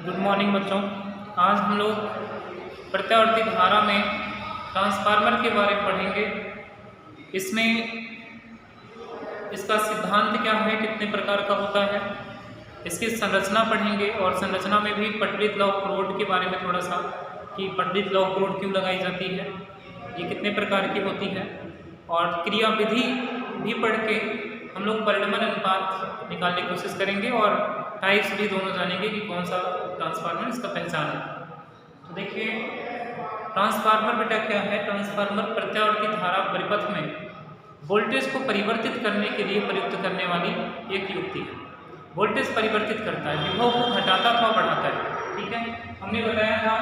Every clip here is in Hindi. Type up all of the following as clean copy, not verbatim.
गुड मॉर्निंग बच्चों। आज हम लोग प्रत्यावर्ती धारा में ट्रांसफार्मर के बारे में पढ़ेंगे। इसमें इसका सिद्धांत क्या है, कितने प्रकार का होता है, इसकी संरचना पढ़ेंगे और संरचना में भी पट्टित लॉ ऑफ रोड के बारे में थोड़ा सा कि पट्टित लॉ ऑफ रोड क्यों लगाई जाती है, ये कितने प्रकार की होती है, और क्रियाविधि भी पढ़ के हम लोग परिणमन अनुपात निकालने की कोशिश करेंगे और टाइप्स भी दोनों जानेंगे कि कौन सा ट्रांसफार्मर इसका पहचान है। तो देखिए ट्रांसफार्मर बेटा क्या है। ट्रांसफार्मर प्रत्यावर्ती धारा परिपथ में वोल्टेज को परिवर्तित करने के लिए प्रयुक्त करने वाली एक युक्ति है। वोल्टेज परिवर्तित करता है, विभव को घटाता अथवा बढ़ाता है। ठीक है, हमने बताया था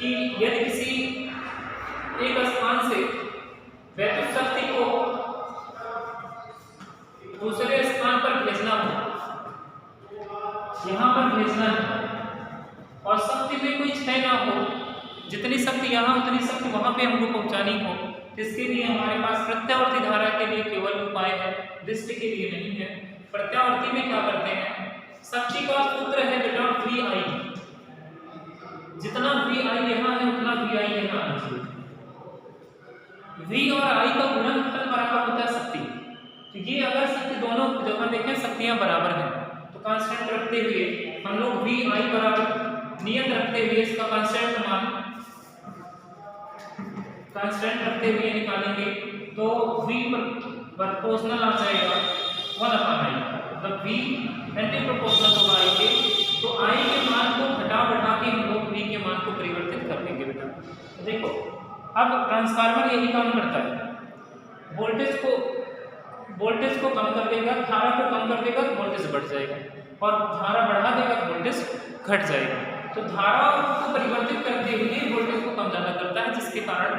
कि यदि किसी एक स्थान से वैद्युत शक्ति को दूसरे स्थान पर भेजना हो, यहाँ पर भेजना है और शक्ति में कोई क्षय ना हो, जितनी शक्ति यहाँ उतनी शक्ति वहाँ पे हमको पहुँचानी हो, इसके लिए हमारे पास प्रत्यावर्ती धारा के लिए केवल उपाय है, दृष्टि के लिए नहीं है। प्रत्यावर्ती में क्या करते हैं, शक्ति का सूत्र है बेटा VI, जितना VI यहाँ है उतना VI यहाँ आना चाहिए। V और I का गुणनफल बराबर होता है शक्ति। तो ये अगर शक्ति दोनों जगह देखें शक्तियां बराबर हैं तो कांस्टेंट रखते हुए हम लोग VI बराबर नियत रखते हुए इसका कांस्टेंट मान कांस्टेंट रखते हुए निकालेंगे तो V प्रोपोर्शनल आ जाएगा 1/I, मतलब V एंटी प्रोपोर्शनल होगा I के, तो I के मान को घटा बढ़ा के हम लोग V के मान को परिवर्तित कर देंगे बेटा। तो देखो अब ट्रांसफार्मर यही काम करता है, वोल्टेज को कम कर देगा, धारा को कम कर देगा तो वोल्टेज बढ़ जाएगा, और धारा बढ़ा देगा तो वोल्टेज घट जाएगा। तो धारा को परिवर्तित करते हुए वोल्टेज को कम ज़्यादा करता है, जिसके कारण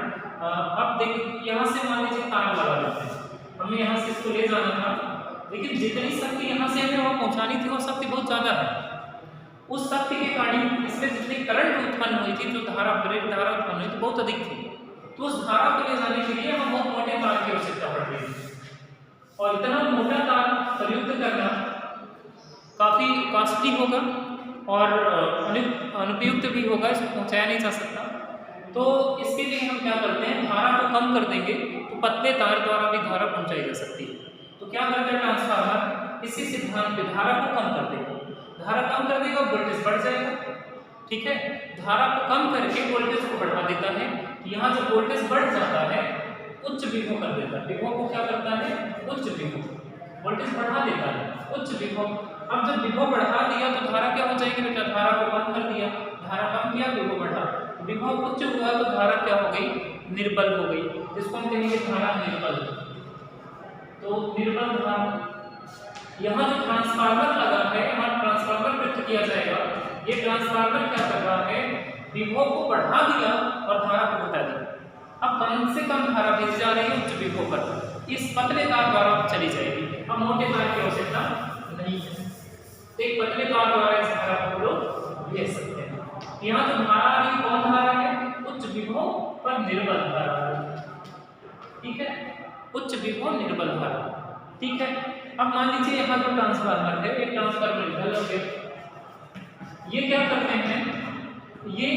अब देखिए यहाँ से मान लीजिए तार लगा देते हैं, हमें यहाँ से इसको ले जाना था, लेकिन जितनी शक्ति यहाँ से हमें वहाँ पहुँचानी थी वो शक्ति बहुत ज़्यादा है। उस शक्ति के कारण इससे जितनी करंट उत्पन्न हुई थी, जो धारा प्रेरित धारा उत्पन्न हुई थी बहुत अधिक थी, तो उस धारा को ले जाने के लिए हम बहुत मोटे तार की आवश्यकता पड़ रही है, और इतना मोटा तार प्रयुक्त करना काफ़ी कॉस्टली होगा और अनुपयुक्त भी होगा, इसको पहुँचाया नहीं जा सकता। तो इसके लिए हम क्या करते हैं, धारा को कम कर देंगे तो पतले तार द्वारा भी धारा पहुँचाई जा सकती है। तो क्या करता है ट्रांसफार्मर, इसी सिद्धांत पे धारा को कम कर देगा, धारा कम कर देगा वोल्टेज बढ़ जाएगा। ठीक है, धारा को कम करके वोल्टेज को बढ़ा देता है। यहाँ जब वोल्टेज बढ़ जाता है उच्च विभव कर देता है, विभव को क्या करता है, उच्च विभव, वोल्टेज बढ़ा देता है उच्च विभव। अब जब विभव बढ़ा दिया तो धारा क्या हो जाएगी बेटा, धारा को कम कर दिया, धारा कम किया विभव बढ़ा, विभव उच्च हुआ तो धारा क्या हो गई, निर्बल हो गई, जिसको हम कहेंगे धारा निर्बल। तो निर्बल धारा, यहाँ जो ट्रांसफार्मर लगा है, यहाँ ट्रांसफार्मर प्रयुक्त किया जाएगा। ये ट्रांसफार्मर क्या कर रहा है, विभव को बढ़ा दिया और धारा को घटा दिया। अब कम से कम धारा भेजी जा रही है उच्च विभव पर, इस पतले तार द्वारा चली जाएगी। अब मोटे तार की आवश्यकता नहीं है, एक पतले तार द्वारा इस धारा को लोग भेज सकते हैं। यहाँ जो धारा आ रही कौन धारा है, उच्च विभव पर निर्बल धारा। ठीक है, उच्च विभव निर्बल धारा। ठीक है, अब मान लीजिए यहाँ जो ट्रांसफार्मर है, एक ट्रांसफार्मर निकल हो गया, ये क्या करते हैं, ये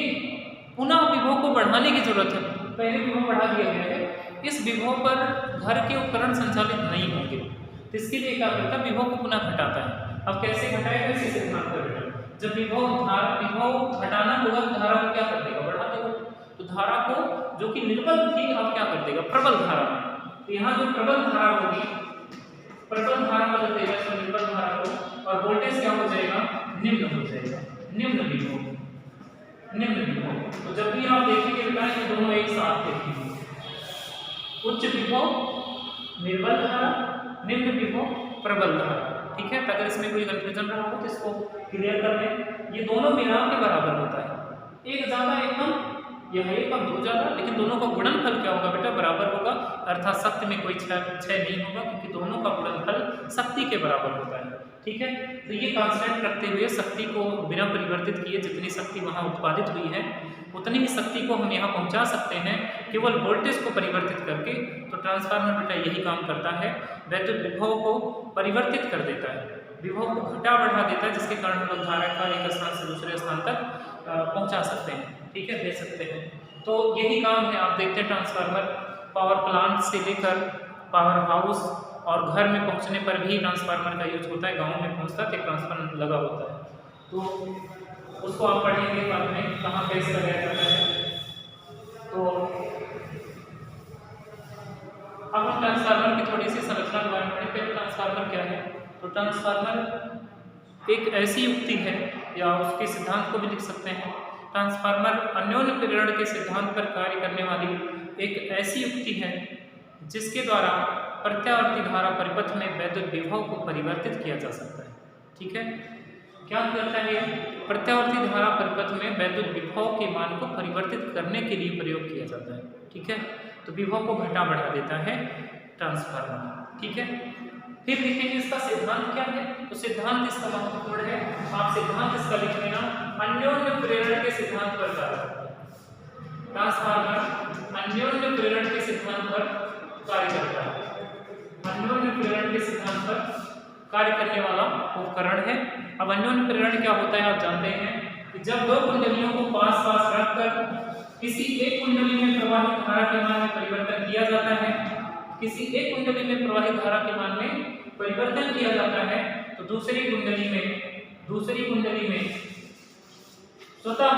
पुनः विभव को बढ़ाने की जरूरत है। पहले विभव बढ़ा दिया गया है, इस विभव पर घर के उपकरण संचालित नहीं होंगे, तो इसके लिए क्या करता है, विभव को पुनः घटाता है। अब कैसे घटाएगा, इसी सिद्धांत पर बेटा, जब विभव घटाना होगा तो धारा को क्या कर देगा, बढ़ा देगा। तो धारा को जो कि निर्बल थी अब क्या कर देगा, प्रबल धारा में। तो यहाँ जो प्रबल धारा होगी, प्रबल धारा बदल देगा इसको निर्बल धारा को, और वोल्टेज क्या हो जाएगा, निम्न हो जाएगा, निम्न विभव। तो जब भी आप देखेंगे बेटा ये दोनों एक साथ देखेंगे, उच्च विभव निर्बल धारा, निम्न विभव प्रबल धारा। ठीक है, अगर इसमें कोई कंफ्यूजन रहा हो तो इसको क्लियर कर लें। ये दोनों मिलान के बराबर होता है, एक ज़्यादा एक कम, यह एक कम दो ज़्यादा, लेकिन दोनों का गुणनफल क्या होगा बेटा, बराबर होगा, अर्थात शक्ति में कोई क्षय नहीं होगा, क्योंकि दोनों का गुणनफल शक्ति के बराबर होता है। ठीक है, तो ये कांस्टेंट रखते हुए शक्ति को बिना परिवर्तित किए जितनी शक्ति वहाँ उत्पादित हुई है उतनी ही शक्ति को हम यहाँ पहुँचा सकते हैं केवल वोल्टेज को परिवर्तित करके। तो ट्रांसफार्मर बेटा यही काम करता है, वैद्युत विभव को परिवर्तित कर देता है। विभव को घटा बढ़ा देता है, जिसके कारण हम लोग धारा का एक स्थान से दूसरे स्थान तक पहुंचा सकते हैं, ठीक है, दे सकते हैं। तो यही काम है, आप देखते हैं ट्रांसफार्मर पावर प्लांट से लेकर पावर हाउस और घर में पहुंचने पर भी ट्रांसफार्मर का यूज होता है। गांव में पहुंचता है तो ट्रांसफार्मर लगा होता है, तो उसको आप पढ़ेंगे बाद में कहाँ पे इसका लगाया जाता है। तो अब हम ट्रांसफार्मर की थोड़ी सी संरचना के बारे में पढ़ें। पहले ट्रांसफार्मर क्या है? तो ट्रांसफार्मर एक ऐसी युक्ति है, या उसके सिद्धांत को भी लिख सकते हैं। ट्रांसफार्मर अन्योन्य प्रेरण के सिद्धांत पर कार्य करने वाली एक ऐसी युक्ति है जिसके द्वारा प्रत्यावर्ती धारा परिपथ में वैद्युत विभव को परिवर्तित किया जा सकता है, ठीक है। क्या करता है? प्रत्यावर्ती धारा परिपथ में वैद्युत विभव के मान को परिवर्तित करने के लिए प्रयोग किया जाता है, ठीक है। तो विभव को घटा बढ़ा देता है ट्रांसफार्मर, ठीक है। फिर देखेंगे इसका सिद्धांत क्या है। तो सिद्धांत इसका महत्वपूर्ण है, आप सिद्धांत इसका लिख लेना। अन्योन्य प्रेरण के सिद्धांत पर कार्य करता है ट्रांसफार्मर, अन्योन्य प्रेरण के सिद्धांत पर कार्य करता है। अन्योन्य प्रेरण के सिद्धांत पर कार्य करने वाला उपकरण है। अब अन्योन्य प्रेरण क्या होता है आप जानते हैं कि जब दो कुंडलियों को पास पास रखकर किसी एक कुंडली में प्रवाहित धारा के मान में परिवर्तन किया जाता है, किसी एक कुंडली में प्रवाहित धारा के मान में परिवर्तन किया जाता है, तो दूसरी कुंडली में स्वतः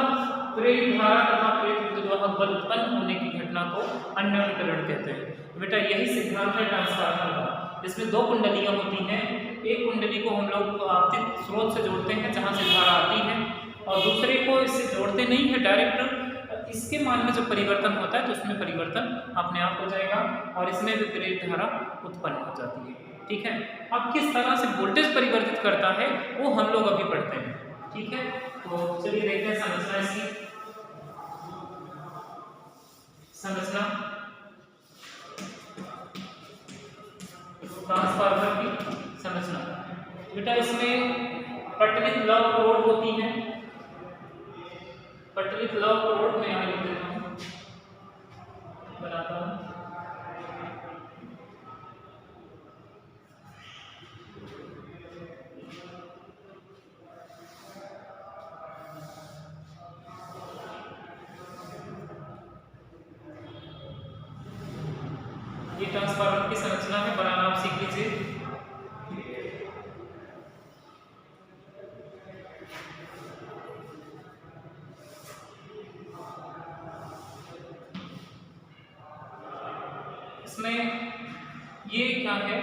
प्रेरित धारा तथा प्रेरित विद्युद्वाहक बल उत्पन्न होने की घटना को अन्योन्य प्रेरण कहते हैं। तो बेटा यही सिद्धांत है ट्रांसफार्मर का। इसमें दो कुंडलियां होती हैं, एक कुंडली को हम लोग आपतित स्रोत से जोड़ते हैं जहां से धारा आती है, और दूसरे को इससे जोड़ते नहीं है, डायरेक्ट इसके मान में जो परिवर्तन होता है तो उसमें परिवर्तन अपने आप हो जाएगा और इसमें भी प्रेरित धारा उत्पन्न हो जाती है, ठीक है। अब किस तरह से वोल्टेज परिवर्तित करता है वो हम लोग अभी पढ़ते हैं, ठीक है। तो चलिए देखते हैं संरचना इसकी। संरचना ट्रांसफार्मर की संरचना, बेटा इसमें पटलित लौह रोड होती है। पटलित लौह रोड में यहाँ लिख देता हूँ, बनाता हूँ। ये ट्रांसफार्मर की संरचना है, बनाना आप सीख लीजिए। इसमें ये क्या है,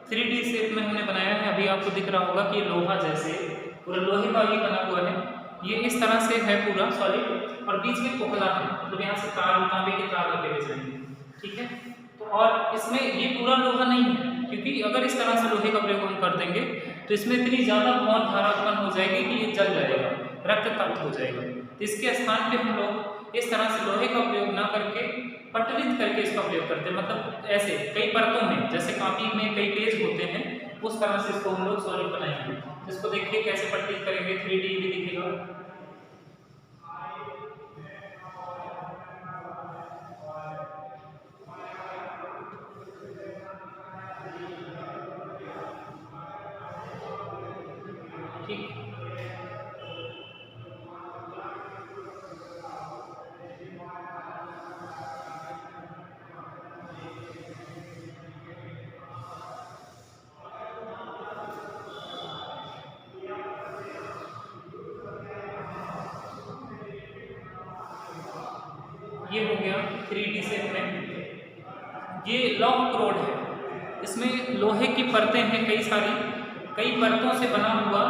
3D शेप में हमने बनाया है। अभी आपको दिख रहा होगा कि ये लोहा जैसे पूरा लोहे का ये बना हुआ है। ये इस तरह से है पूरा सॉलिड, और बीच में खोखला है, मतलब यहाँ से तार तांबे के तार लगे हुए जाएंगे, ठीक है। तो और इसमें ये पूरा लोहा नहीं है, क्योंकि अगर इस तरह से लोहे का प्रयोग हम कर देंगे तो इसमें इतनी ज़्यादा बहुत धारा उत्पन्न हो जाएगी कि ये जल जाएगा, रक्त तप्त हो जाएगा। तो इसके स्थान पे हम लोग इस तरह से लोहे का प्रयोग ना करके पटलित करके इसका प्रयोग करते हैं, मतलब ऐसे कई परतों में, जैसे कॉपी में कई पेज होते हैं उस तरह से इसको हम लोग सॉलिड बनाएंगे। इसको देखिए कैसे पटलित करेंगे, 3D भी दिखेगा। ठीक, ये हो गया 3D शेप में। ये लौह रोड है, इसमें लोहे की परतें हैं कई सारी, कई परतों से बना हुआ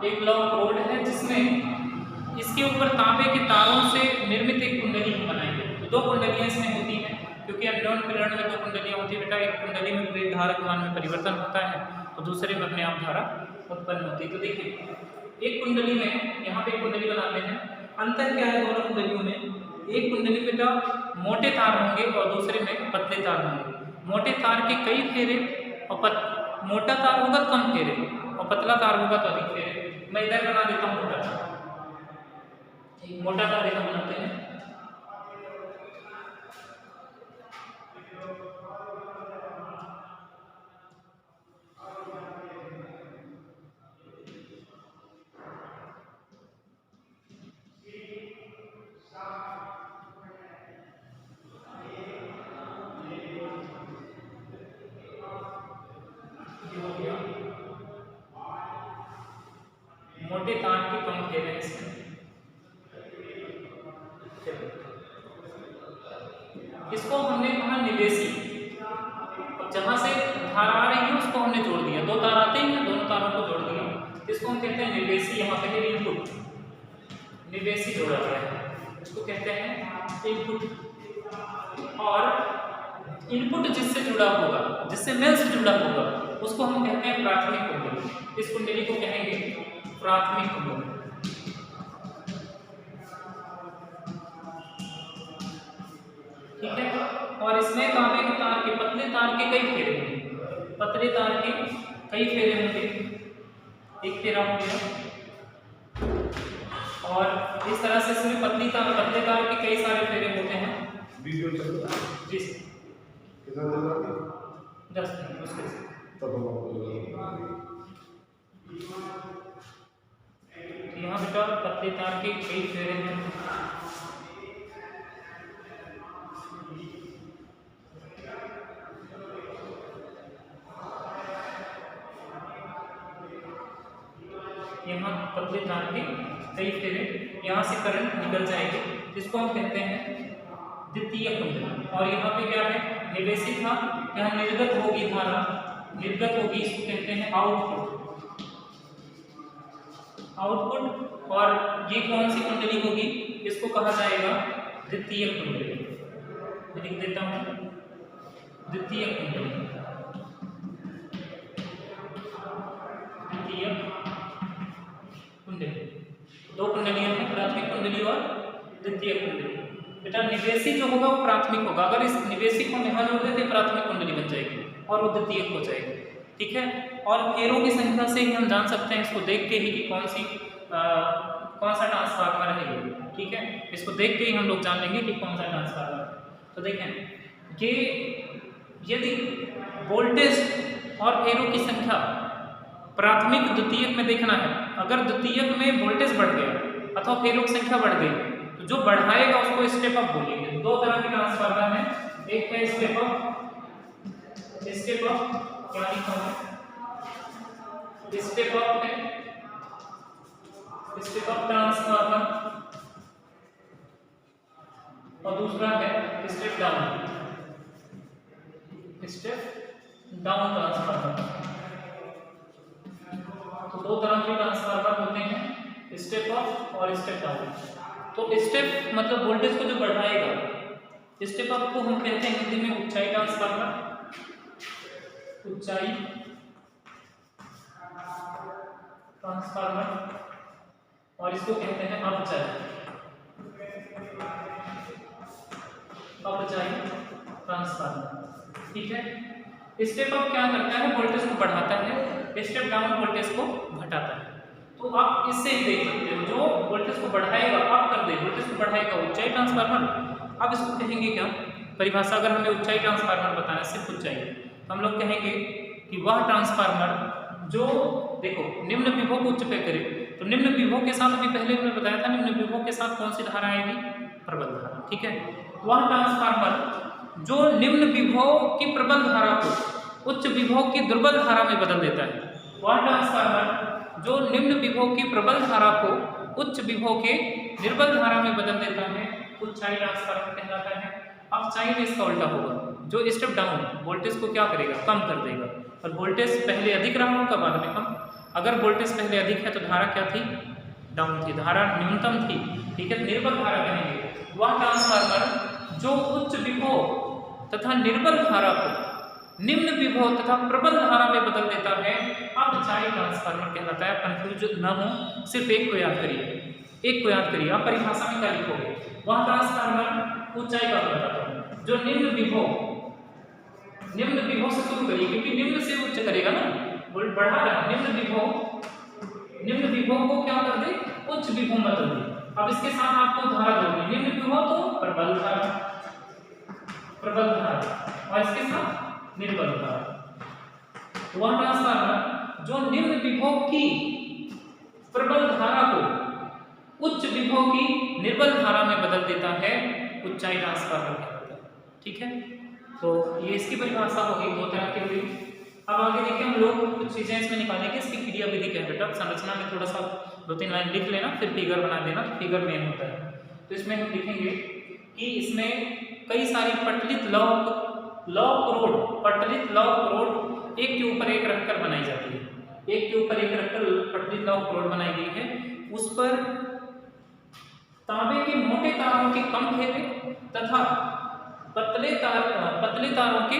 एक लौह रोड है, जिसमें इसके ऊपर तांबे के तारों से निर्मित एक कुंडली बनाई है। तो दो कुंडलियां इसमें होती हैं, क्योंकि अन्योन्य प्रेरण में दो कुंडलियां होती है बेटा। एक कुंडली में प्रेरित धारा के मान में परिवर्तन होता है तो दूसरे में अपने आप धारा उत्पन्न होती है। तो देखिए एक कुंडली में, यहाँ पे एक कुंडली बनाते हैं, अंतर क्या है दोनों कुंडलियों में? एक कुंडली बेटा मोटे तार होंगे और दूसरे में पतले तार होंगे। मोटे तार के कई फेरे और मोटा तार होगा तो कम फेरे, और पतला तार होगा तो अधिक फेरे। मैं इधर बना देता हूँ मोटा तार, मोटा तार इधर बनाते हैं। मोटे तार के कम फेरे हैं इसमें। इसको हमने कहा निवेशी। अब जहां से धार आ रही है उसको हमने जोड़ दिया, दो तार आते हैं, दोनों तारों को जोड़ दिया, इसको हम कहते हैं निवेशी। यहाँ पे है इनपुट, निवेशी जोड़ा गया है, इसको कहते हैं इनपुट। और इनपुट जिससे जुड़ा होगा, जिससे मेल से जुड़ा होगा, उसको हम कहते हैं प्राथमिक कुंडली। इस कुंडली को कहेंगे प्राथमिक कुंडली। ठीक है। और इसमें तांबे के तार के, पतले तार के कई फेरे होंगे, पतले तार के कई फेरे होंगे, एक फेरा हो गया। और इस तरह से इसमें पतले तार के कई सारे फेरे होते हैं। वीडियो चल रहा है जी कितना देर लगा? 10 मिनट उसके से। तब हम आपको यहाँ बेटा पतले तार के कई फेरे हैं। यहाँ पतले तार के कई फेरे, यहाँ से करंट निकल जाएंगे, इसको हम कहते हैं द्वितीय कुंडली। और यहाँ पे क्या है, निवेशी था, यहाँ निर्गत होगी धारा, निर्गत होगी, इसको कहते हैं आउटपुट। आउटपुट। और ये कौन सी कुंडली होगी, इसको कहा जाएगा द्वितीय कुंडली। लिख देता हूँ द्वितीय कुंडली। द्वितीय कुंडली, दो कुंडलियां हैं, प्राथमिक कुंडली और द्वितीय कुंडली। बेटा निवेशी जो होगा वो प्राथमिक होगा, अगर इस निवेशी को यहाँ जोड़ देते प्राथमिक कुंडली बन जाएगी और वो द्वितीय हो जाएगी। ठीक है। और फेरों की संख्या से ही हम जान सकते हैं, इसको देख के ही कि कौन सा ट्रांसफार्मर है ये। ठीक है, इसको देख के ही हम लोग जान लेंगे कि कौन सा ट्रांसफार्मर है। तो देखें कि यदि वोल्टेज और फेरों की संख्या प्राथमिक द्वितीयक में देखना है, अगर द्वितीयक में वोल्टेज बढ़ गया अथवा फेरों की संख्या बढ़ गई तो जो बढ़ाएगा उसको स्टेप अप बोलेंगे। दो तरह के ट्रांसफार्मर हैं, एक है स्टेप अप, स्टेप अप क्या लिखा है, स्टेप अप है, स्टेप अप ट्रांसफार्मर, और दूसरा है step down, step down transformer. तो दो तरह के ट्रांसफार्मर होते हैं, स्टेप अप और स्टेप डाउन। तो स्टेप मतलब वोल्टेज को जो बढ़ाएगा, स्टेप अप को हम कहते हैं हिंदी में ऊंचाई ट्रांसफार्मर, ऊंचाई ट्रांसफार्मर, और इसको कहते हैं अपचाई, अपचाई ट्रांसफार्मर। ठीक है। स्टेप अप क्या करता है, वोल्टेज को बढ़ाता है, स्टेप डाउन वोल्टेज को घटाता है। तो आप इससे ही देख सकते हो, जो वोल्टेज को बढ़ाएगा आप कर दे, वोल्टेज को बढ़ाएगा ऊंचाई ट्रांसफार्मर। अब इसको कहेंगे क्या परिभाषा, अगर हमें ऊंचाई ट्रांसफार्मर बताना है, सिर्फ ऊंचाई, तो हम लोग कहेंगे कि वह ट्रांसफार्मर जो देखो निम्न विभव को उच्च पे करे। तो निम्न विभव के साथ अभी पहले हमने बताया था, निम्न विभव के साथ कौन सी धारा आएगी, प्रबल धारा। ठीक है। वह ट्रांसफार्मर जो निम्न विभव की प्रबल धारा को उच्च विभव की दुर्बल धारा में बदल देता है, वह ट्रांसफार्मर जो निम्न विभव की प्रबल धारा को उच्च विभव के निर्बल धारा में बदल देता है, ऊंचाई ट्रांसफार्मर कहलाता है। अपचाई में इसका उल्टा होगा, जो स्टेप डाउन वोल्टेज को क्या करेगा, कम कर देगा, और वोल्टेज पहले अधिक रहा होगा बाद में कम। अगर वोल्टेज पहले अधिक है तो धारा क्या थी, डाउन थी, धारा न्यूनतम थी। ठीक है, निर्बल धारा कहेंगे वह ट्रांसफार्मर जो उच्च विभव तथा निर्बल धारा को निम्न विभव तथा प्रबल धारा में बदल देता है, अपचाई ट्रांसफार्मर कहलाता है। कंफ्यूज न हो, सिर्फ एक को याद करिए, एक को याद करिए। आप परिभाषा में क्या लिखोगे, वह ट्रांसफार्मर ऊंचाई का बताता है जो निम्न विभव से शुरू करिए, क्योंकि निम्न से उच्च करेगा ना, वोल्ट बढ़ा रहा है, निम्न विभव को क्या कर दे, उच्च विभव में बदल दे। अब इसके साथ आपको धारा जोड़नी, निम्न विभव तो प्रबल धारा, और इसके साथ निर्बल धारा। वह ट्रांसफार्मर जो निम्न विभव की प्रबल धारा को उच्च विभव की निर्बल धारा में बदल देता है, ऊंचाई ट्रांसफार्मर कहलाता है। ठीक है, तो ये इसकी परिभाषा होगी, दो तरह की हुई। अब आगे देखिए हम लोग कुछ चीजें इसमें निकालेंगे, इसकी क्रिया विधि क्या है बेटा, संरचना में थोड़ा सा 2-3 लाइन लिख लेना, फिर फिगर बना देना, तो फिगर मेन होता है। तो इसमें हम लिखेंगे कि इसमें कई सारी पटलित लौह रोड एक के ऊपर एक रखकर बनाई जाती है। एक के ऊपर एक रखकर पटलित लौह रोड बनाई गई है। उस पर तांबे के मोटे तारों के कम फेरे तथा पतले तारों के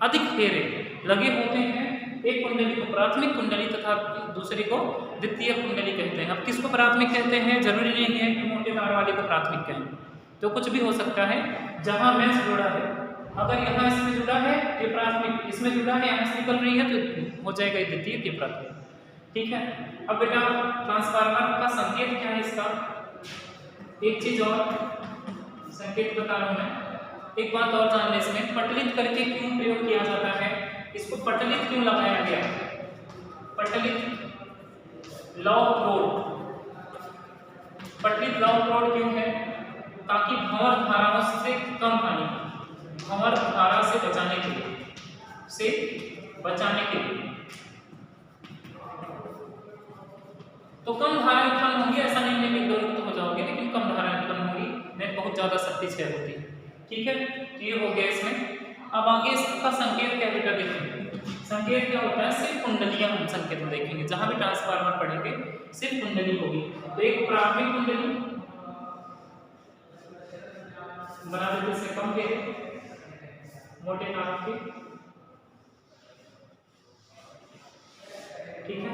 अधिक फेरे लगे होते हैं। एक कुंडली को प्राथमिक कुंडली तथा दूसरी को द्वितीय कुंडली कहते हैं। अब किसको प्राथमिक कहते हैं, जरूरी नहीं है कि मोटे तार वाले को प्राथमिक कहें, तो कुछ भी हो सकता है। जहां मैच जुड़ा है, अगर यहाँ इसमें जुड़ा है ये प्राथमिक, इसमें जुड़ा है यहाँ से निकल रही है, तो हो जाएगा ये द्वितीय, ये प्राथमिक। ठीक है। अब बेटा ट्रांसफार्मर का संकेत क्या है इसका, एक चीज और संकेत बता रहा हूं मैं। एक बात और जान ले, इसमें पटलित करके क्यों प्रयोग किया जाता है, इसको पटलित क्यों लगाया गया, पटलित लौह रोड क्यों है, ताकि भंवर धाराओं से कम हानि, भंवर धारा से बचाने के लिए तो कम धाराएं उत्पन्न होंगी, ऐसा नहीं है कि दोनों तो हो जाओगे, लेकिन कम धाराएं उत्पन्न होंगी, नेट बहुत ज्यादा शक्ति से होती है। ठीक है, तो ये हो गया इसमें। अब आगे इसका संकेत क्या बेटा देखेंगे, संकेत क्या होता है, सिर्फ कुंडलियां हम संकेत में देखेंगे। जहां भी ट्रांसफार्मर पढ़ेंगे सिर्फ कुंडली होगी। तो एक प्राथमिक कुंडली बना देते से कम के मोटे तारों के, ठीक है,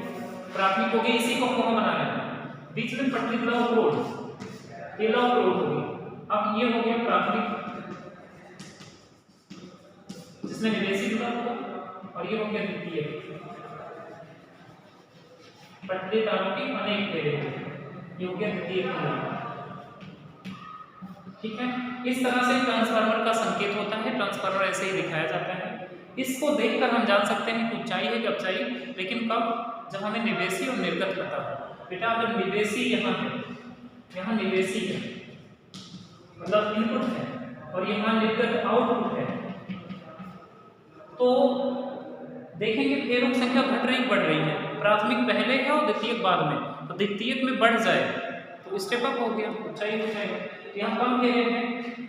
प्राथमिक होगी, इसी को कौन बना रहा है, बीच में पटलित लौह रोड, ये लौह रोड होगी। अब ये हो गया प्राथमिक, जिसमें निवेशी जुड़ा होगा, और ये हो गया द्वितीय, पटलित तारों के अनेक फेरे, ये हो गया द्वितीय कुंडली। ठीक है, इस तरह से ट्रांसफार्मर का संकेत होता है। ट्रांसफार्मर ऐसे ही दिखाया जाता है। इसको देखकर हम जान सकते हैं कि ऊंचाई है कि अपचाई, लेकिन कब, जब हमें निवेशी और निर्गत पता है। बेटा अगर निवेशी यहाँ है, यहाँ निवेशी है मतलब इनपुट है, और यहाँ निर्गत आउटपुट है, तो देखेंगे फेरों की संख्या घट रही बढ़ रही है। प्राथमिक पहले है और द्वितीयक बाद में, तो द्वितीयक में बढ़ जाए तो स्टेप अप हो गया, ऊंचाई हो जाएगा। यहाँ कम फेरे हैं।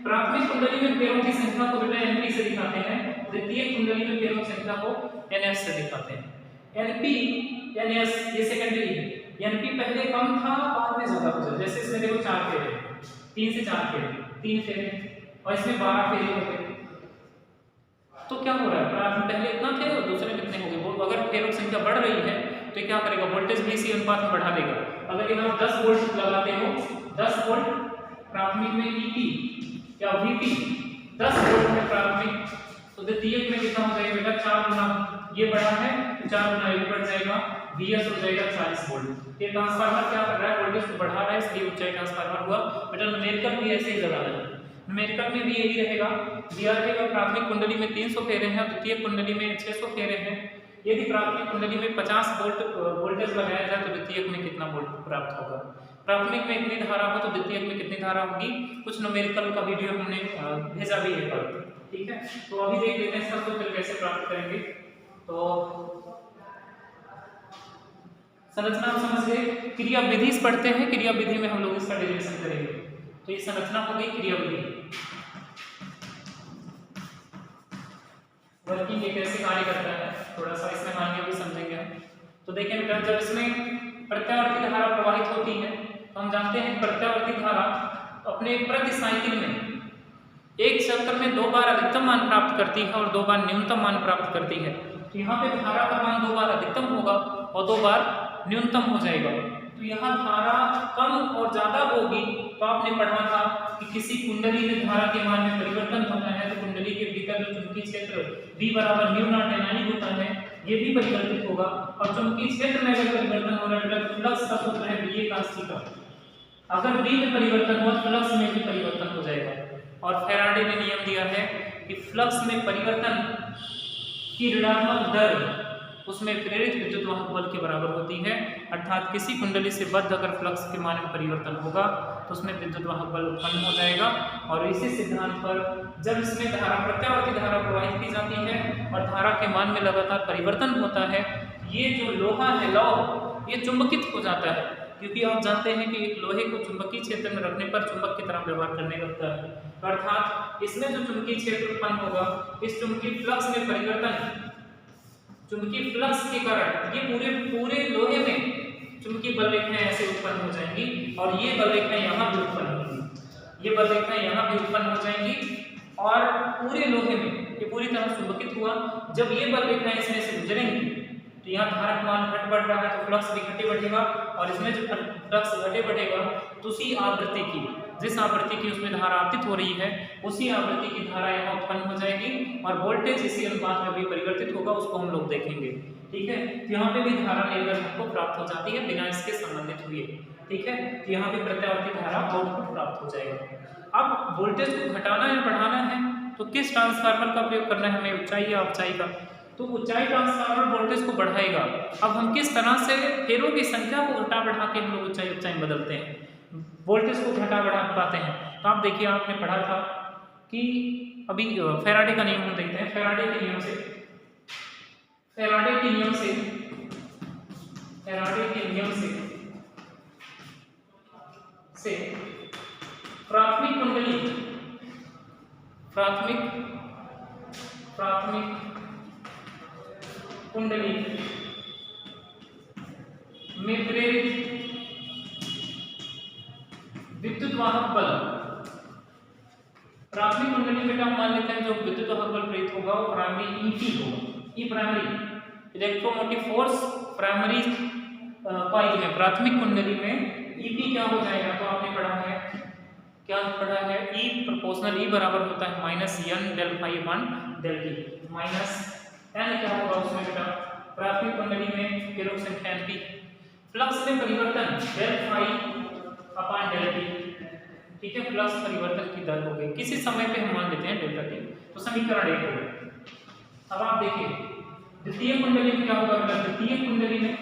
प्राथमिक कुंडली में फेरों की संख्या को बेटा NP से दिखाते हैं, द्वितीय कुंडली में फेरों की संख्या को NS से दिखाते हैं। NP NS ये सेकेंडरी है। NP पहले कम था, बाद में ज्यादा हो जाए। जैसे इसमें देखो 4 फेरे, 3 से 4 फेरे, 3 फेरे, और इसमें 12 फेरे हो गए। तो क्या हो रहा है, प्राथमिक पहले इतना थे और दूसरे में कितने हो गए। अगर फेरों की संख्या बढ़ रही है तो क्या करेगा, वोल्टेज भी इसी अनुपात में बढ़ा देगा। अगर यहाँ 10 वोल्ट लगाते हो, 10 वोल्ट प्राथमिक में EP या VP, 10 वोल्ट में प्राथमिक, तो द्वितीयक में कितना हो जाएगा बेटा, 4 गुना ये बढ़ा है, 4 गुना ये बढ़ जाएगा, VS हो जाएगा 40 वोल्ट। ये ट्रांसफार्मर क्या कर रहा है, वोल्टेज को बढ़ा रहा है, इसलिए ऊंचाई ट्रांसफार्मर हुआ। बेटा न्यूमेरिकल भी ऐसे ही लगाना है, न्यूमेरिकल में भी यही रहेगा। दिया रहेगा प्राथमिक कुंडली में 300 फेरे हैं, द्वितीय कुंडली में 600 फेरे हैं। यदि प्राथमिक कुंडली में 50 वोल्ट वोल्टेज लगाया जाए तो द्वितीयक में कितना वोल्ट प्राप्त होगा। प्राथमिक में इतनी धारा हो तो द्वितीयक में कितनी धारा होगी। कुछ न्यूमेरिकल का वीडियो हमने भेजा भी है कल, ठीक है। तो अभी देख लेते हैं सबको, फिर कैसे प्राप्त करेंगे। तो संरचना समझ गए। क्रिया विधि पढ़ते हैं, क्रिया विधि में हम लोग इसका डेरिवेशन करेंगे। तो ये संरचना हो गई क्रिया विधि, वर्किंग ये कैसे कार्य करता है, थोड़ा सा इसमें मानिए भी समझेंगे हम। तो देखें बेटा, जब इसमें प्रत्यावर्ती धारा प्रवाहित होती है तो हम जानते हैं प्रत्यावर्ती धारा अपने प्रति साइकिल में एक चक्र में 2 बार अधिकतम मान प्राप्त करती है और 2 बार न्यूनतम मान प्राप्त करती है। तो यहाँ पे धारा का मान 2 बार अधिकतम होगा और 2 बार न्यूनतम हो जाएगा। तो यहाँ धारा कम और ज्यादा होगी। तो आपने पढ़ा था कि किसी कुंडली में धारा के मान में परिवर्तन होता है तो कुंडली के भीतर जो चुंबकीय क्षेत्र V बराबर म्यू नॉट NI होता है, ये भी परिवर्तित होगा। और चुंबकीय क्षेत्र में अगर परिवर्तन हो रहा है, फ्लक्स का सूत्र है VA cos थीटा। अगर V में परिवर्तन हुआ तो फ्लक्स में भी परिवर्तन हो जाएगा। और फैराडे ने नियम दिया है कि फ्लक्स में परिवर्तन की ऋणात्मक दर उसमें प्रेरित विद्युत वाहक बल के बराबर होती है। अर्थात किसी कुंडली से बद्ध अगर फ्लक्स के मान में परिवर्तन होगा तो उसमें विद्युत वाहक बल उत्पन्न हो जाएगा। और इसी सिद्धांत पर जब इसमें धारा प्रत्यावर्ती धारा प्रवाहित की जाती है और धारा के मान में लगातार परिवर्तन होता है, ये जो लोहा है लौह ये चुंबकित हो जाता है। क्योंकि आप जानते हैं कि एक लोहे को चुंबकीय क्षेत्र में रखने पर चुंबक की तरह व्यवहार करने लगता है, अर्थात इसमें जो चुंबकीय क्षेत्र उत्पन्न होगा, इस चुंबकीय फ्लक्स में परिवर्तन, चुंबकीय फ्लक्स के कारण ये पूरे पूरे लोहे में चुंबकीय बल रेखाएं ऐसे उत्पन्न हो जाएंगी और ये बल रेखाएं यहाँ भी उत्पन्न होंगी, ये बल रेखाएं यहाँ भी उत्पन्न हो जाएंगी और पूरे लोहे में ये पूरी तरह चुंबकित हुआ। जब ये बल रेखाएं इसमें से गुजरेंगी तो यहाँ धारा का मान घट बढ़ रहा है तो फ्लक्स भी घटे बढ़ेगा और इसमें जो फ्लक्स घटे बढ़ेगा तो उसी आवृत्ति की, जिस आवृत्ति की उसमें धारा आपतित हो रही है, उसी आवृत्ति की धारा यहाँ उत्पन्न हो जाएगी और वोल्टेज इसी अनुपात में भी परिवर्तित होगा, उसको हम लोग देखेंगे। ठीक है, तो यहाँ पे भी धारा निर्गत हमको प्राप्त हो जाती है बिना इसके संबंधित हुए। ठीक है, तो यहाँ पे प्रत्यावर्ती धारा आउटपुट प्राप्त हो जाएगा। अब वोल्टेज को घटाना या बढ़ाना है तो किस ट्रांसफार्मर का प्रयोग करना है हमें, ऊंचाई या अवचाई का? तो ऊंचाई ट्रांसफार्मर वोल्टेज को बढ़ाएगा। अब हम किस तरह से फेरों की संख्या को घटा बढ़ा के हम लोग ऊंचाई अवचाई में बदलते हैं, वोल्टेज को घटा बढ़ा पाते हैं? तो आप देखिए, आपने पढ़ा था कि अभी फैराडे का नियम हम देखते हैं। फैराडे के नियम से प्राथमिक कुंडली में प्रेरित विद्युत वाहक बल, प्राथमिक कुंडली में हम मान लेते हैं जो विद्युत वाहक बल प्रेरित होगा वो प्राइमरी ईपी होगा। E primary electromotive force primary coil में, प्राथमिक कुंडली में ईपी क्या हो जाएगा? तो आपने पढ़ा है, क्या पढ़ा है? ई प्रोपोर्शनल ई बराबर होता है minus N del phi upon del t. Minus N क्या होगा उसमें बेटा? प्राथमिक कुंडली में फेरों की संख्या एनपी, फ्लक्स में परिवर्तन del phi upon del t. ठीक है, फ्लक्स परिवर्तन की दर हो गई, किसी समय पे हम मान लेते हैं डेल्टा टी, तो समीकरण 1 हो गया। अब आप देखिए द्वितीय कुंडली में क्या होगा बेटा? द्वितीय कुंडली में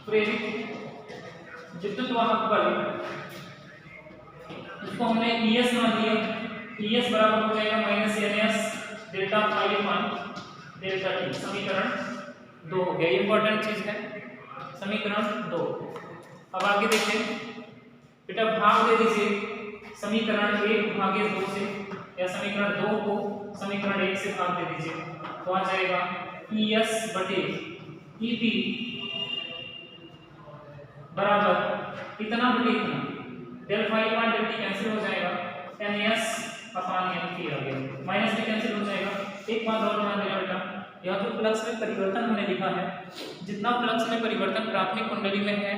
प्रेरित विद्युत वाहक बल, इसको हमने ES मान लिया, ES बराबर हो जाएगा minus NS delta phi upon delta t. समीकरण 2 हो गया, इंपॉर्टेंट चीज है समीकरण 2। अब आगे देखें बेटा, भाग दे दीजिए समीकरण 1 भागे 2 से, या समीकरण 2 को समीकरण 1 से भाग दे दीजिए तो आ जाएगा ES बटे EP बराबर इतना बटे इतना, del phi upon del t cancel हो जाएगा, NS अपान NP आ गया, माइनस भी कैंसिल हो जाएगा। एक बात और ध्यान देना बेटा, यह जो फ्लक्स में परिवर्तन हमने लिखा है, जितना फ्लक्स में परिवर्तन प्राथमिक कुंडली में है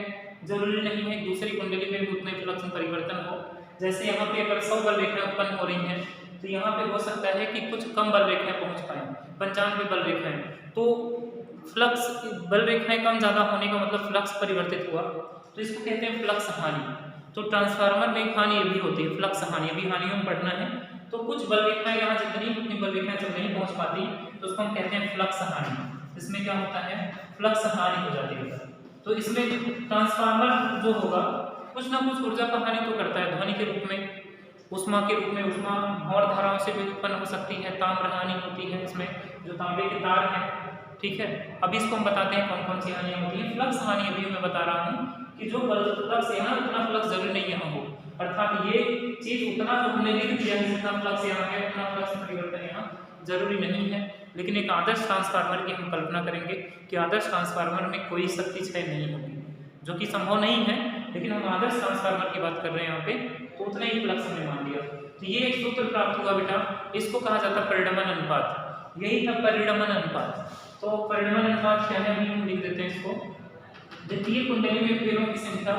जरूरी नहीं है दूसरी कुंडली में भी उतने फ्लक्स में परिवर्तन हो। जैसे यहाँ पे अगर 100 बल रेखाएं उत्पन्न हो रही हैं तो यहाँ पे हो सकता है कि कुछ कम बल रेखाएं पहुंच पाए, 95 बल रेखाएं, तो फ्लक्स बल रेखाएं कम ज़्यादा होने का मतलब फ्लक्स परिवर्तित हुआ, तो इसको कहते हैं फ्लक्स हानि। तो ट्रांसफार्मर में एक हानि ये भी होती है, फ्लक्स हानि। अभी हानियों में पढ़ना है, तो कुछ बल रेखाएं यहाँ जितनी बल रेखाएं जब नहीं पहुंच पाती तो उसको हम कहते हैं फ्लक्स हानि। इसमें क्या होता है? फ्लक्स हानि हो जाती है। तो इसमें ट्रांसफार्मर जो होगा कुछ ना कुछ ऊर्जा का हानि तो करता है, ध्वनि के रूप में, उष्मा के रूप में, उष्मा और धाराओं से भी उत्पन्न हो सकती है, ताम्र हानि होती है इसमें, जो तांबे के तार हैं। ठीक है, अब इसको हम बताते हैं कौन कौन सी हानियाँ होती हैं। फ्लक्स हानि अभी मैं बता रहा हूँ कि जो फ्लक्स यहाँ उतना फ्लक्स जरूरी नहीं यहाँ हो, अर्थात ये चीज उतना जो हमने लिख दिया है जितना फ्लक्स यहाँ है उतना फ्लक्स परिवर्तन यहाँ जरूरी नहीं है। लेकिन एक आदर्श ट्रांसफार्मर की हम कल्पना करेंगे कि आदर्श ट्रांसफार्मर में कोई शक्ति क्षय नहीं होगी, जो कि संभव नहीं है, लेकिन हम आदर्श ट्रांसफार्मर की बात कर रहे हैं यहाँ पे, तो उतना ही फ्लक्स हमने मान लिया। तो ये एक सूत्र प्राप्त हुआ बेटा, इसको कहा जाता है परिणमन अनुपात। यही था परिणमन अनुपात। तो परिणमन अनुपात क्या है, अभी हम लिख देते हैं इसको। द्वितीय कुंडली में फेरों की संख्या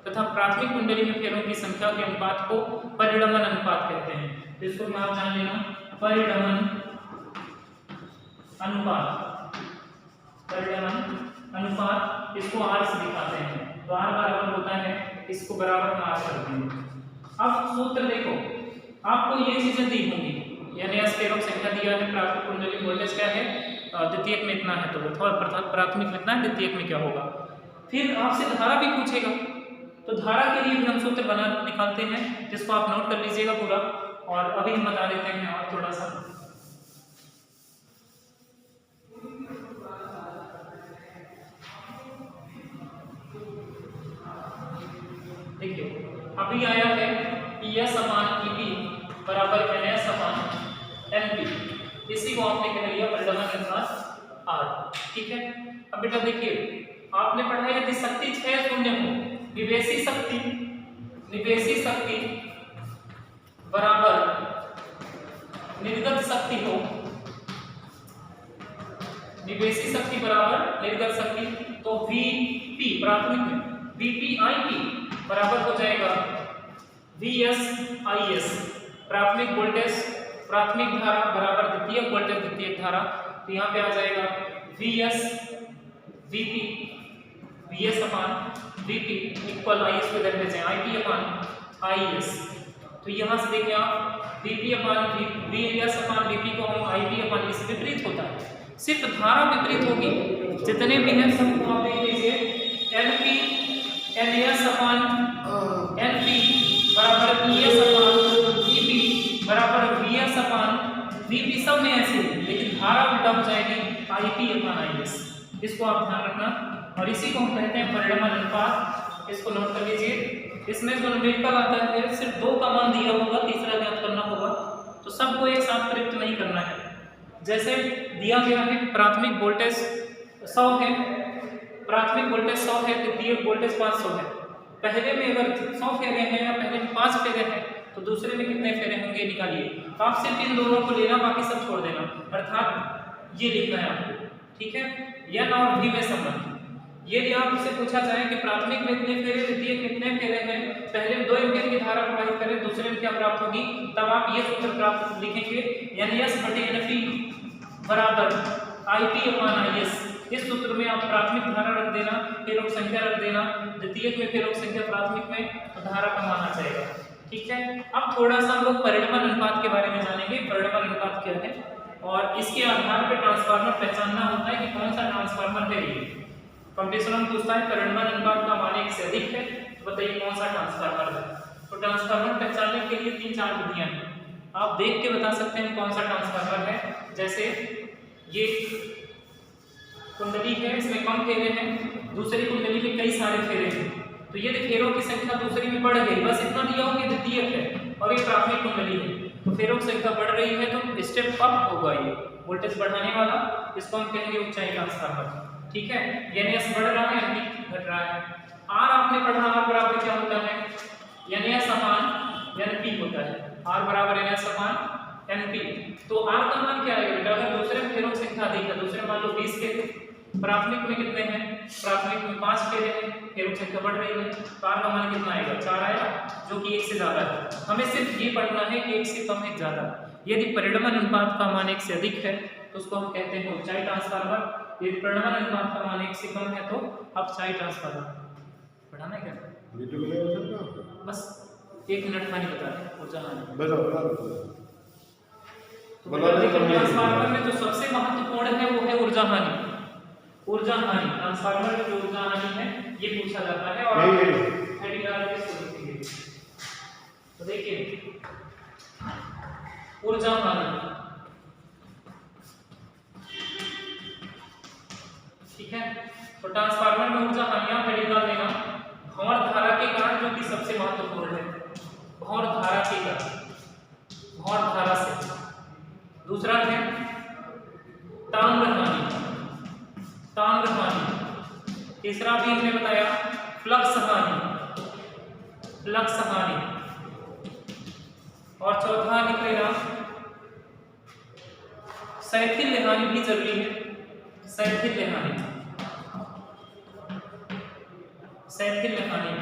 तथा प्राथमिक कुंडली में फेरों की संख्या के अनुपात को परिणमन अनुपात कहते हैं। तो इसको आप जान लेना, परिणमन अनुपात, इसको R से दिखाते हैं। तो R बराबर होता है, इसको बराबर हम R कर देंगे। अब सूत्र देखो, आपको ये चीजें दी होंगी, यानी S फेरों की संख्या दिया है, प्राथमिक कुंडली वोल्टेज क्या है, द्वितीयक में इतना है, तो अथवा प्राथमिक में इतना है, द्वितीयक में क्या होगा। फिर आपसे धारा भी पूछेगा, तो धारा के लिए भी हम सूत्र बना निकालते हैं, जिसको आप नोट कर लीजिएगा पूरा, और अभी हम बता देते हैं और थोड़ा सा। अभी आया है ES अपान EP बराबर NS अपान NP, इसी को आपने कह लिया परिणाम अनुपात R। ठीक है, अब बेटा देखिए आपने पढ़ा है यदि शक्ति 6 शून्य हो, निवेशी शक्ति बराबर निर्गत शक्ति हो, निवेशी शक्ति बराबर निर्गत शक्ति, तो VP प्राथमिक में VPIP बराबर हो जाएगा VSIS, प्राथमिक वोल्टेज प्राथमिक धारा बराबर द्वितीयक वोल्टेज द्वितीयक धारा, तो यहाँ पे आ जाएगा VS upon VP equal IS को इधर भेजें IP अपान IS, तो यहाँ से देखिए आप VP अपान VS अपान VP को हम IP अपान इस विपरीत होता है, सिर्फ धारा विपरीत होगी, जितने भी हैं सबको आप देख लीजिए LP NS अपान NP बराबर ES अपान EP बराबर VS अपान VP, सब में ऐसे लेकिन धारा उल्टा हो जाएगी IP अपान IS, इसको आप ध्यान रखना। और इसी को हम कहते हैं परिणाम अनुपात, इसको नोट कर लीजिए। इसमें जो न्यूमेरिकल आता है सिर्फ 2 का मान दिया होगा, तीसरा ज्ञात करना होगा, तो सबको एक साथ प्रयुक्त नहीं करना है। जैसे दिया गया है प्राथमिक वोल्टेज 100 है, प्राथमिक वोल्टेज 100 है, द्वितीयक वोल्टेज 500 है। पहले में अगर 100 फेरे हैं या पहले में 5 फेरे हैं तो दूसरे में कितने फेरे होंगे निकालिए, तो आप सिर्फ इन दोनों को लेना, बाकी सब छोड़ देना, अर्थात ये लिखना है आपको। ठीक है, N और V में संबंध, यदि आपसे पूछा जाए कि प्राथमिक में कितने फेरे, द्वितीयक में कितने फेरे हैं, पहले में 2 एम्पीयर की धारा प्रवाहित करें, दूसरे में क्या प्राप्त होगी, तब आप ये सूत्र प्राप्त लिखेंगे NS/NP बराबर IP अपान IS। इस सूत्र में आप प्राथमिक धारा रख देना, फेरों की संख्या रख देना, द्वितीयक में फेरों की संख्या प्राथमिक में, तो धारा का मान आ जाएगा। ठीक है, अब थोड़ा सा हम लोग परिणाम अनुपात के बारे में जानेंगे, परिणाम अनुपात क्या है, और इसके आधार पर ट्रांसफार्मर पहचानना होता है कि कौन सा ट्रांसफार्मर है। ये कंपटीशन में पूछता है परिणाम अनुपात का मान 1 से अधिक है, तो बताइए कौन सा ट्रांसफार्मर है। तो ट्रांसफार्मर पहचानने के लिए 3-4 विधियां हैं, आप देख के बता सकते हैं कौन सा ट्रांसफार्मर है। जैसे ये कुंडली है, इसमें कम फेरे हैं, दूसरी कुंडली में कई सारे फेरे हैं, तो ये फेरों की संख्या दूसरी में बढ़ गई, बस इतना दिया हो कि द्वितीयक है और ये प्राथमिक कुंडली है, तो फेरों की संख्या बढ़ रही है, तो स्टेप अप होगा, ये वोल्टेज बढ़ाने वाला, इसको हम कहेंगे ऊंचाई ट्रांसफार्मर। ठीक है, NS बढ़ रहा है, NP घट रहा है। R आपने पढ़ा, R बराबर क्या होता है, NS अपान NP होता है, R बराबर NS अपान NP। तो R का मान क्या आएगा बेटा, अगर दूसरे में फेरों की संख्या अधिक है, दूसरे मान लो 20 के, प्राथमिक में कितने हैं, प्राथमिक में 5 फेरे हैं, फेरों की संख्या बढ़ रही है, तो R का मान कितना आएगा, 4 आएगा, जो कि 1 से ज्यादा है। हमें सिर्फ ये पढ़ना है कि 1 से कम है ज्यादा। यदि परिणाम अनुपात का मान 1 से अधिक है तो उसको हम कहते हैं ऊंचाई ट्रांसफार्मर, यदि परिणाम अनुपात का मान 1 से कम है तो अपचाई ट्रांसफार्मर। पढ़ाना है क्या, बस 1 मिनट खाली बता दें ऊर्जा हानि। ट्रांसफार्मर में जो सबसे महत्वपूर्ण है वो है ऊर्जा हानि। ऊर्जा हानि, ट्रांसफार्मर में जो ऊर्जा हानि है ये पूछा जाता है, और हेडिंग आगे इसको लिखेंगे। तो देखिए ऊर्जा हानि, ठीक है, तो ट्रांसफार्मर में ऊर्जा हानियां हेडिंग डाल देना। भंवर धारा के कारण, जो कि सबसे महत्वपूर्ण है, भंवर धारा के कारण, भंवर धारा से। दूसरा है ताम्र हानि, ताम्र हानि। तीसरा भी हमने बताया फ्लक्स हानि, फ्लक्स हानि। और चौथा लिख लेना शैथिल्य हानि भी जरूरी है, शैथिल्य हानि, शैथिल्य हानि।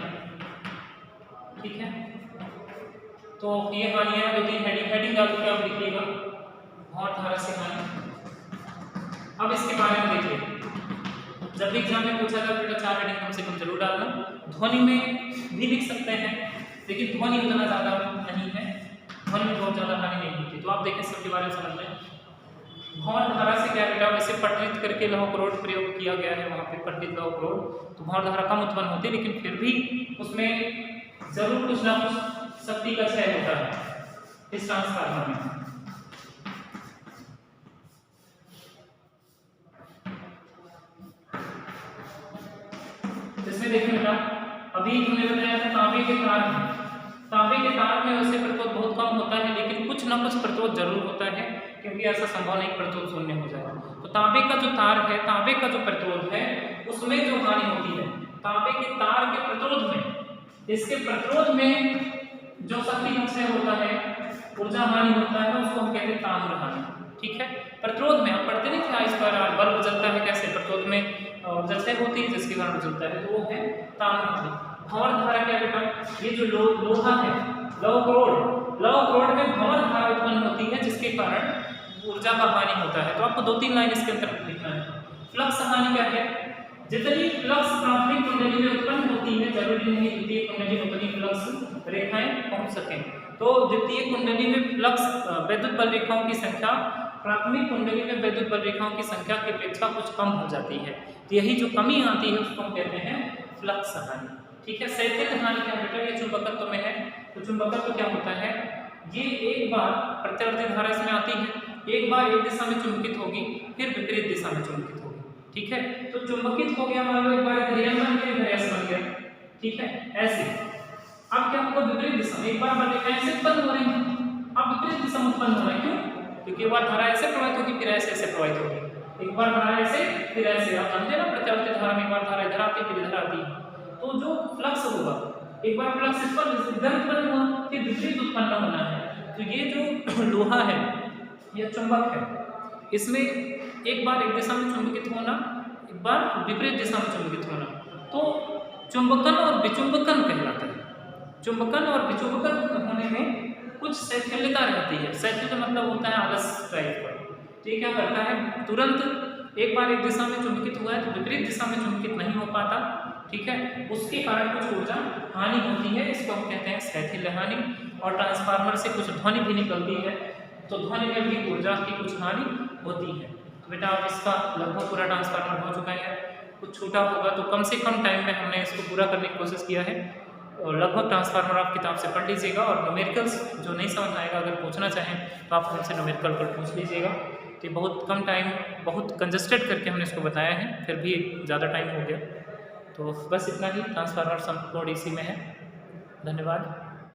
ठीक है, तो ये हानियां 2-3 हेडिंग डाल के आप लिखिएगा, भंवर धारा से हानि। अब इसके बारे में देखिए, जब भी एग्जाम में पूछा जाए बेटा 4 हेडिंग कम से कम जरूर डालना। ध्वनि में भी लिख सकते हैं, लेकिन ध्वनि उतना ज़्यादा नहीं है, ध्वनि में बहुत ज़्यादा हानि नहीं होती। तो आप देखें सबके बारे में समझ लें। भंवर धारा से क्या बेटा, वैसे पठित करके लौह क्रोड प्रयोग किया गया है, वहाँ पे पठित लौह क्रोड, तो भंवर धारा कम उत्पन्न होती है, लेकिन फिर भी उसमें जरूर कुछ ना कुछ शक्ति का क्षय होता है इस ट्रांसफार्मर में। इसमें देखिए बेटा, अभी हमने बताया था तांबे के तार हैं, तांबे के तार में वैसे प्रतिरोध बहुत कम होता है, लेकिन कुछ ना कुछ प्रतिरोध जरूर होता है, क्योंकि ऐसा संभव नहीं प्रतिरोध शून्य हो जाएगा। तो तांबे का जो तार है, तांबे का जो प्रतिरोध है, उसमें जो हानि होती है तांबे के तार के प्रतिरोध में, इसके प्रतिरोध में जो शक्ति क्षय होता है, ऊर्जा हानि होता है, उसको हम कहते हैं ताम्र हानि। ठीक है, प्रतिरोध में आप पढ़ते नहीं थे इस पर बल्ब जलता है कैसे, प्रतिरोध में ऊर्जा क्षय होती है जिसके कारण जलता है, तो वो है ताम्र हानि। भंवर धारा क्या बेटा, ये जो लोहा है, लौह रोड में भंवर धारा उत्पन्न होती है जिसके कारण ऊर्जा का हानि होता है। तो आपको 2-3 लाइन इसके अंदर लिखना है। फ्लक्स हानि क्या है, जितनी फ्लक्स प्राथमिक कुंडली में उत्पन्न होती है, जरूरी नहीं द्वितीय कुंडली में उतनी फ्लक्स रेखाएं पहुंच सकें। तो द्वितीय कुंडली में फ्लक्स वैद्युत बल रेखाओं की संख्या प्राथमिक कुंडली में वैद्युत बल रेखाओं की संख्या की अपेक्षा कुछ कम हो जाती है, तो यही जो कमी आती है उसको हम कहते हैं फ्लक्स हानि। ठीक है, शैथिल हानि क्या बेटा, ये चुंबकत्व में है। तो चुंबकत्व क्या होता है, ये एक बार प्रत्यावर्ती धारा इसमें आती है, एक बार एक दिशा में चुंबकित होगी, फिर विपरीत दिशा में चुंबकित होगी। ठीक है, तो चुंबकित हो गया, मान लो एक बार इधर बन गया, इधर एस बन गया। ठीक है, ऐसे अब क्या होगा, विपरीत दिशा में एक बार ऐसे उत्पन्न हो रही है, अब विपरीत दिशा में उत्पन्न हो रहा है। क्यों, क्योंकि एक बार धारा ऐसे प्रवाहित होगी, फिर ऐसे प्रवाहित होगी, एक बार धारा ऐसे फिर ऐसे। आप जानते हैं ना, प्रत्यावर्ती धारा में एक बार धारा इधर आती है फिर इधर आती है, तो जो फ्लक्स होगा, एक बार फ्लक्स इस पर इधर उत्पन्न हुआ, फिर विपरीत उत्पन्न होना है। तो ये जो लोहा है, यह चुंबक है, इसमें एक बार एक दिशा में चुंबकित होना, एक बार विपरीत दिशा में चुंबकित होना, तो चुंबकन और विचुंबकन कहलाता है। चुंबकन और विचुंबकन होने में कुछ शैथिल्यता रहती है। शैथिल्य मतलब होता है आलस टाइप का। तो ये क्या करता है, तुरंत एक बार एक दिशा में चुंबकित हुआ है तो विपरीत दिशा में चुंबकित नहीं हो पाता। ठीक है, उसके कारण कुछ ऊर्जा हानि होती है, इसको हम कहते हैं शैथिल्य हानि। और ट्रांसफार्मर से कुछ ध्वनि भी निकलती है, तो ध्वनि में भी ऊर्जा की कुछ हानि होती है। तो बेटा अब इसका लगभग पूरा ट्रांसफार्मर हो चुका है, कुछ छूटा होगा तो कम से कम टाइम में हमने इसको पूरा करने की कोशिश किया है। और लगभग ट्रांसफार्मर आप किताब से पढ़ लीजिएगा, और न्यूमेरिकल्स जो नहीं समझ आएगा अगर पूछना चाहें तो आप हमसे न्यूमेरिकल पर पूछ लीजिएगा। तो बहुत कम टाइम, बहुत कंजस्टेड करके हमने इसको बताया है, फिर भी ज़्यादा टाइम हो गया। तो बस इतना ही, ट्रांसफार्मर संपूर्ण इसी में है। धन्यवाद।